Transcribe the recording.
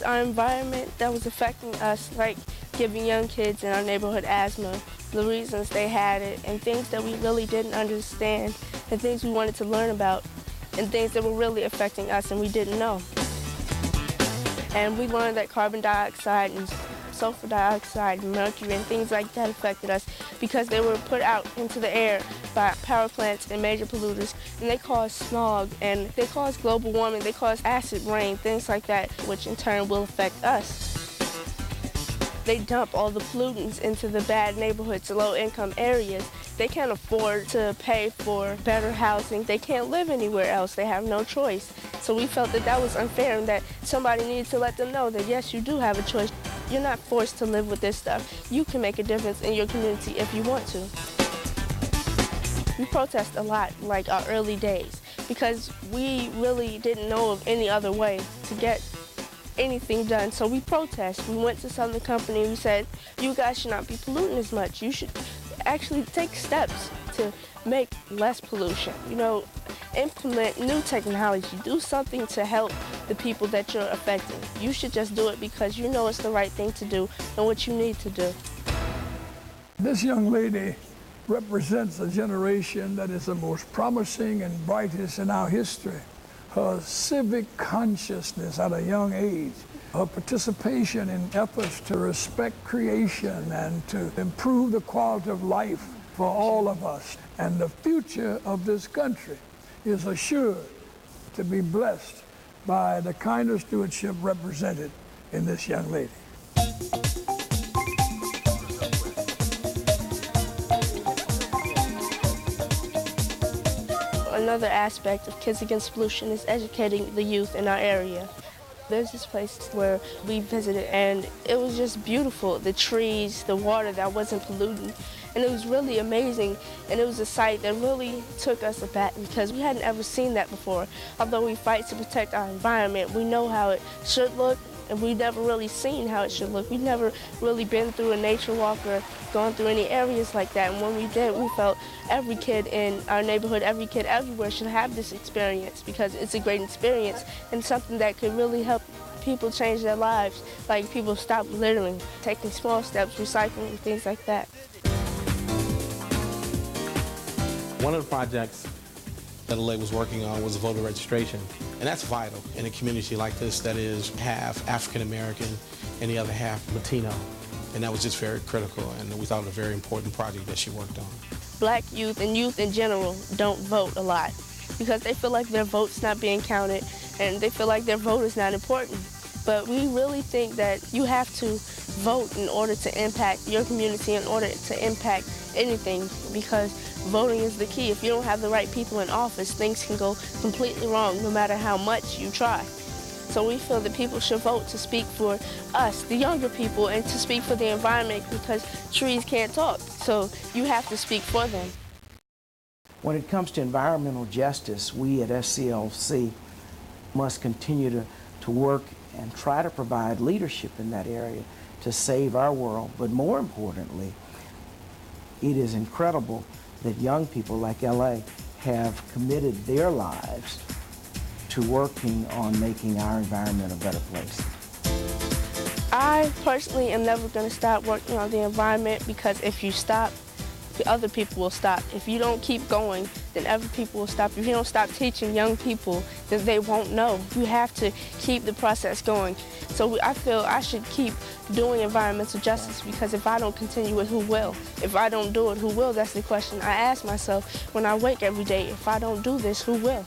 was our environment that was affecting us, like giving young kids in our neighborhood asthma, the reasons they had it, and things that we really didn't understand, and things we wanted to learn about, and things that were really affecting us and we didn't know. And we learned that carbon dioxide and sulfur dioxide and mercury and things like that affected us because they were put out into the air by power plants and major polluters, and they cause smog, and they cause global warming, they cause acid rain, things like that, which in turn will affect us. They dump all the pollutants into the bad neighborhoods, low-income areas. They can't afford to pay for better housing. They can't live anywhere else. They have no choice. So we felt that that was unfair and that somebody needed to let them know that, yes, you do have a choice. You're not forced to live with this stuff. You can make a difference in your community if you want to. We protest a lot, like our early days, because we really didn't know of any other way to get anything done. So we protest. We went to Southern Company and we said, you guys should not be polluting as much. You should actually take steps to make less pollution. You know, implement new technology. Do something to help the people that you're affecting. You should just do it because you know it's the right thing to do and what you need to do. This young lady represents a generation that is the most promising and brightest in our history. Her civic consciousness at a young age, her participation in efforts to respect creation and to improve the quality of life for all of us, and the future of this country is assured to be blessed by the kind of stewardship represented in this young lady. Another aspect of Kids Against Pollution is educating the youth in our area. There's this place where we visited and it was just beautiful. The trees, the water that wasn't polluting. And it was really amazing, and it was a sight that really took us aback because we hadn't ever seen that before. Although we fight to protect our environment, we know how it should look, and we've never really seen how it should look. We've never really been through a nature walk or gone through any areas like that, and when we did, we felt every kid in our neighborhood, every kid everywhere should have this experience because it's a great experience and something that could really help people change their lives, like people stop littering, taking small steps, recycling, things like that. One of the projects that Illai was working on was voter registration, and that's vital in a community like this that is half African American and the other half Latino, and that was just very critical, and we thought it was a very important project that she worked on. Black youth and youth in general don't vote a lot because they feel like their vote's not being counted and they feel like their vote is not important. But we really think that you have to vote in order to impact your community, in order to impact anything, because voting is the key. If you don't have the right people in office, things can go completely wrong no matter how much you try. So we feel that people should vote to speak for us, the younger people, and to speak for the environment because trees can't talk. So you have to speak for them. When it comes to environmental justice, we at SCLC must continue to work and try to provide leadership in that area to save our world. But more importantly, it is incredible that young people like Illai have committed their lives to working on making our environment a better place. I personally am never going to stop working on the environment because if you stop, the other people will stop. If you don't keep going, then other people will stop. If you don't stop teaching young people, then they won't know. You have to keep the process going. So I feel I should keep doing environmental justice because if I don't continue it, who will? If I don't do it, who will? That's the question I ask myself when I wake every day. If I don't do this, who will?